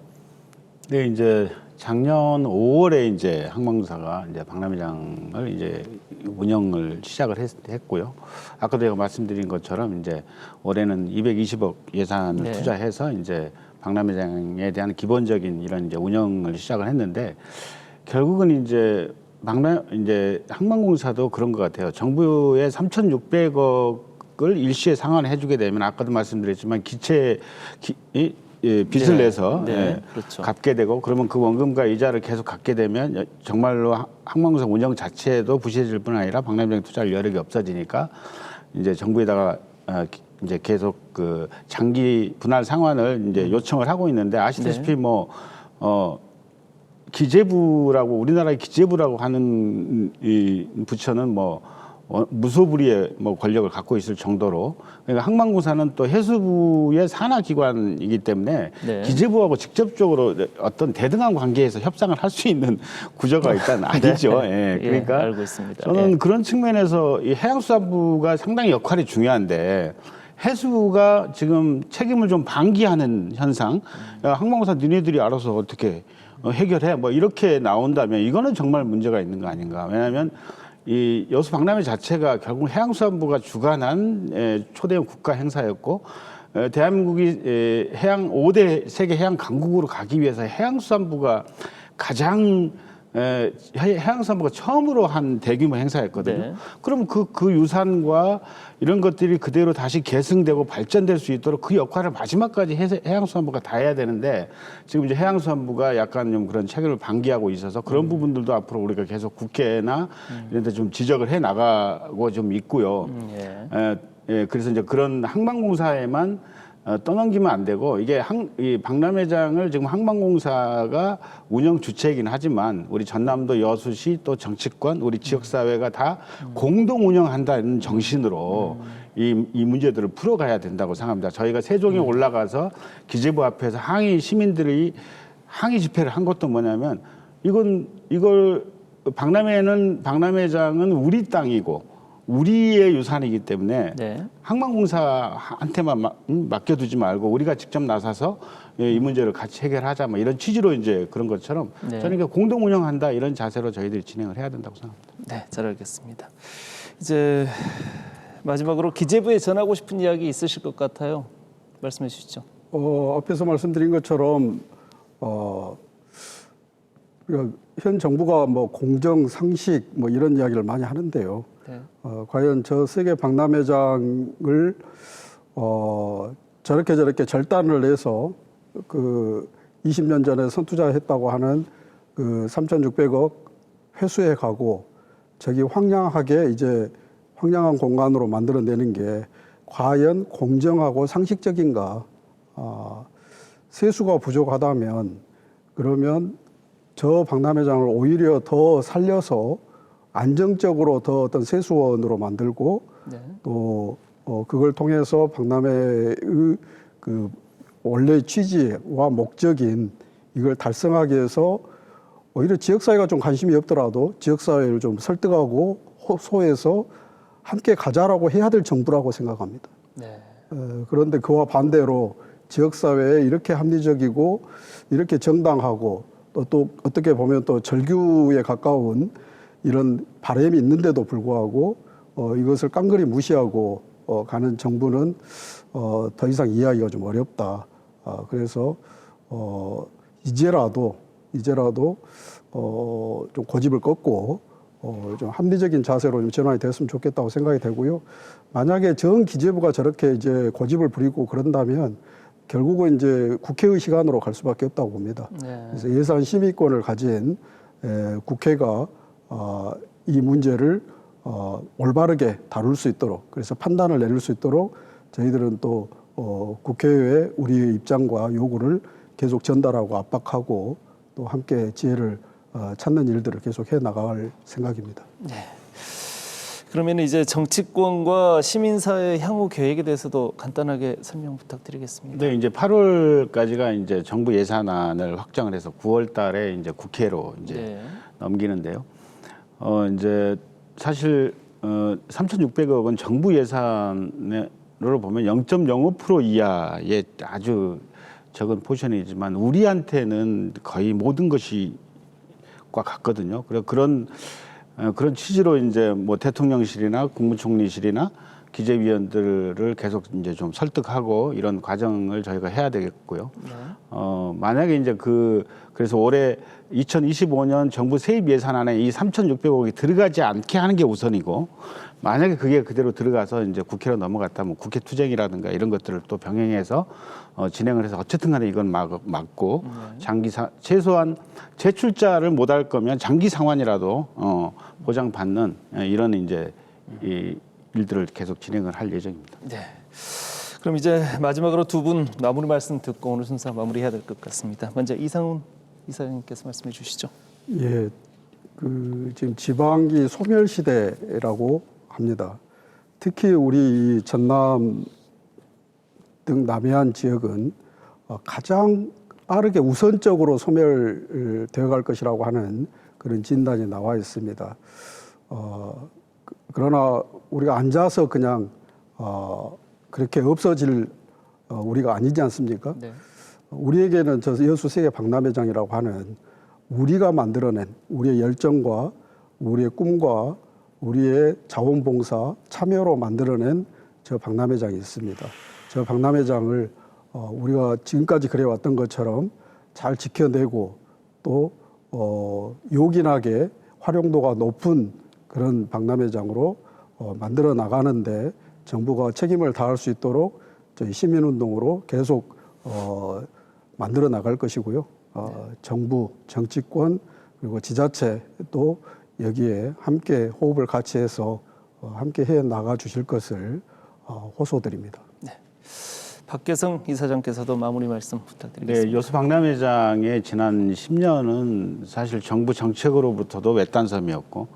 네, 이제 작년 5월에 이제 항만공사가 이제 박람회장을 이제 운영을 시작을 했고요. 아까도 제가 말씀드린 것처럼 이제 올해는 220억 예산을 네. 투자해서 이제 박람회장에 대한 기본적인 이런 이제 운영을 시작을 했는데 결국은 이제 항만공사도 그런 것 같아요. 정부의 3,600억을 일시에 상환해주게 되면 아까도 말씀드렸지만 빚을 네. 내서 네. 그렇죠. 갚게 되고 그러면 그 원금과 이자를 계속 갚게 되면 정말로 항만공사 운영 자체도 부실해질 뿐 아니라 박람회장 투자할 여력이 없어지니까 이제 정부에다가 이제 계속 그 장기 분할 상환을 이제 요청을 하고 있는데 아시다시피 기재부라고 우리나라의 기재부라고 하는 이 부처는 무소불위의 권력을 갖고 있을 정도로 그러니까 항만공사는 또 해수부의 산하 기관이기 때문에 네. 기재부하고 직접적으로 어떤 대등한 관계에서 협상을 할 수 있는 구조가 일단 아니죠. 네. 예, 그러니까 알고 있습니다. 저는 그런 측면에서 이 해양수산부가 상당히 역할이 중요한데 해수부가 지금 책임을 좀 방기하는 현상, 야, 항만공사 니네들이 알아서 어떻게 해결해 이렇게 나온다면 이거는 정말 문제가 있는 거 아닌가. 왜냐하면 이 여수 박람회 자체가 결국 해양수산부가 주관한 초대형 국가 행사였고 대한민국이 해양 5대 세계 해양 강국으로 가기 위해서 해양수산부가 가장 해양수산부가 처음으로 한 대규모 행사였거든요. 네. 그럼 그 유산과 이런 것들이 그대로 다시 계승되고 발전될 수 있도록 그 역할을 마지막까지 해양수산부가 다 해야 되는데 지금 이제 해양수산부가 약간 좀 그런 책임을 방기하고 있어서 그런 부분들도 앞으로 우리가 계속 국회나 이런 데 좀 지적을 해 나가고 좀 있고요. 그래서 이제 그런 항만공사에만 떠넘기면 안 되고 이게 이 박람회장을 지금 항만공사가 운영 주체이긴 하지만 우리 전남도 여수시 또 정치권 우리 지역사회가 다 공동 운영한다는 정신으로 이 문제들을 풀어가야 된다고 생각합니다. 저희가 세종에 올라가서 기재부 앞에서 시민들이 항의 집회를 한 것도 뭐냐면 이걸 박람회장은 우리 땅이고 우리의 유산이기 때문에 네. 항만공사한테만 맡겨두지 말고 우리가 직접 나서서 이 문제를 같이 해결하자 이런 취지로 이제 그런 것처럼 네. 저는 그러니까 공동 운영한다 이런 자세로 저희들이 진행을 해야 된다고 생각합니다. 네, 잘 알겠습니다. 이제 마지막으로 기재부에 전하고 싶은 이야기 있으실 것 같아요. 말씀해 주시죠. 앞에서 말씀드린 것처럼 그러니까 현 정부가 뭐 공정, 상식 뭐 이런 이야기를 많이 하는데요. 네. 과연 저 세계 박람회장을 저렇게 절단을 해서 그 20년 전에 선투자했다고 하는 그 3,600억 회수해 가고 저기 황량하게 이제 황량한 공간으로 만들어내는 게 과연 공정하고 상식적인가? 세수가 부족하다면 그러면 저 박람회장을 오히려 더 살려서 안정적으로 더 어떤 세수원으로 만들고 네. 또 그걸 통해서 박람회의 그 원래 취지와 목적인 이걸 달성하기 위해서 오히려 지역사회가 좀 관심이 없더라도 지역사회를 좀 설득하고 호소해서 함께 가자라고 해야 될 정부라고 생각합니다. 네. 그런데 그와 반대로 지역사회에 이렇게 합리적이고 이렇게 정당하고 또 어떻게 보면 또 절규에 가까운 이런 바람이 있는데도 불구하고 이것을 깡그리 무시하고 가는 정부는 더 이상 이해하기가 좀 어렵다. 그래서 이제라도 좀 고집을 꺾고 좀 합리적인 자세로 좀 전환이 됐으면 좋겠다고 생각이 되고요. 만약에 전 기재부가 저렇게 이제 고집을 부리고 그런다면 결국은 이제 국회의 시간으로 갈 수밖에 없다고 봅니다. 네. 그래서 예산 심의권을 가진 국회가 이 문제를 올바르게 다룰 수 있도록 그래서 판단을 내릴 수 있도록 저희들은 또 국회에 우리의 입장과 요구를 계속 전달하고 압박하고 또 함께 지혜를 찾는 일들을 계속 해 나갈 생각입니다. 네. 그러면 이제 정치권과 시민사회 향후 계획에 대해서도 간단하게 설명 부탁드리겠습니다. 네, 이제 8월까지가 이제 정부 예산안을 확정을 해서 9월달에 이제 국회로 이제 네. 넘기는데요. 이제 사실 3,600억은 정부 예산으로 보면 0.05% 이하의 아주 적은 포션이지만 우리한테는 거의 모든 것이 과 같거든요. 그래서 그런 취지로 이제 뭐 대통령실이나 국무총리실이나 기재위원들을 계속 이제 좀 설득하고 이런 과정을 저희가 해야 되겠고요. 네. 만약에 이제 그래서 올해 2025년 정부 세입 예산안에 이 3,600억이 들어가지 않게 하는 게 우선이고 만약에 그게 그대로 들어가서 이제 국회로 넘어갔다면 국회 투쟁이라든가 이런 것들을 또 병행해서 진행을 해서 어쨌든 간에 이건 막고 최소한 제출자를 못 할 거면 장기 상환이라도 보장받는 이런 이제 이 일들을 계속 진행을 할 예정입니다. 네. 그럼 이제 마지막으로 두 분 마무리 말씀 듣고 오늘 순서 마무리해야 될 것 같습니다. 먼저 이상훈 이사장님께서 말씀해 주시죠. 예, 지금 지방기 소멸 시대라고 합니다. 특히 우리 전남 등 남해안 지역은 가장 빠르게 우선적으로 소멸되어 갈 것이라고 하는 그런 진단이 나와 있습니다. 그러나 우리가 앉아서 그냥 그렇게 없어질 우리가 아니지 않습니까? 네. 우리에게는 저 여수 세계 박람회장이라고 하는 우리가 만들어낸 우리의 열정과 우리의 꿈과 우리의 자원봉사 참여로 만들어낸 저 박람회장이 있습니다. 저 박람회장을 우리가 지금까지 그래왔던 것처럼 잘 지켜내고 또 요긴하게 활용도가 높은 그런 박람회장으로 만들어 나가는데 정부가 책임을 다할 수 있도록 저희 시민운동으로 계속 만들어 나갈 것이고요. 정부, 정치권 그리고 지자체 또 여기에 함께 호흡을 같이 해서 함께 해 나가 주실 것을 호소드립니다. 네. 박계성 이사장께서도 마무리 말씀 부탁드리겠습니다. 네, 여수 박람회장의 지난 10년은 사실 정부 정책으로부터도 외딴섬이었고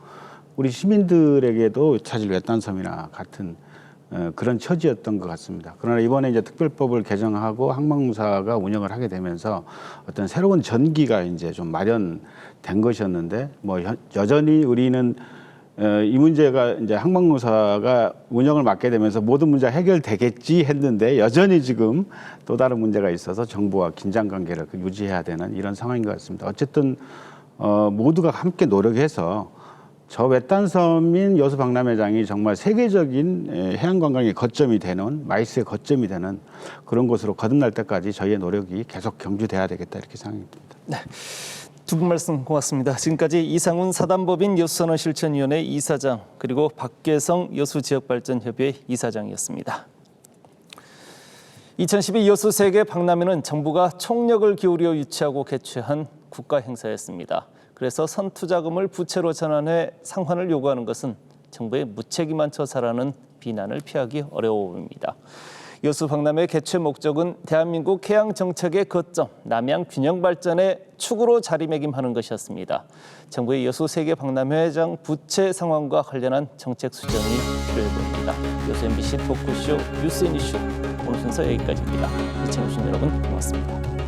우리 시민들에게도 사실 외딴섬이나 같은 그런 처지였던 것 같습니다. 그러나 이번에 이제 특별법을 개정하고 항공사가 운영을 하게 되면서 어떤 새로운 전기가 이제 좀 마련된 것이었는데 뭐 여전히 우리는 이 문제가 이제 항공사가 운영을 맡게 되면서 모든 문제가 해결되겠지 했는데 여전히 지금 또 다른 문제가 있어서 정부와 긴장 관계를 유지해야 되는 이런 상황인 것 같습니다. 어쨌든 모두가 함께 노력해서 저 외딴섬인 여수 박람회장이 정말 세계적인 해양 관광의 거점이 되는 마이스의 거점이 되는 그런 곳으로 거듭날 때까지 저희의 노력이 계속 경주돼야 되겠다 이렇게 생각합니다. 네. 두 분 말씀 고맙습니다. 지금까지 이상훈 사단법인 여수선언실천위원회 이사장 그리고 박계성 여수지역발전협의회 이사장이었습니다. 2012 여수 세계 박람회는 정부가 총력을 기울여 유치하고 개최한 국가 행사였습니다. 그래서 선투자금을 부채로 전환해 상환을 요구하는 것은 정부의 무책임한 처사라는 비난을 피하기 어려워 보입니다. 여수 박람회 개최 목적은 대한민국 해양 정책의 거점 남양 균형 발전의 축으로 자리매김하는 것이었습니다. 정부의 여수 세계 박람회장 부채 상황과 관련한 정책 수정이 필요해 보입니다. 여수 MBC 토크쇼 뉴스 앤 이슈 오늘 순서 여기까지입니다. 시청해주신 여러분 고맙습니다.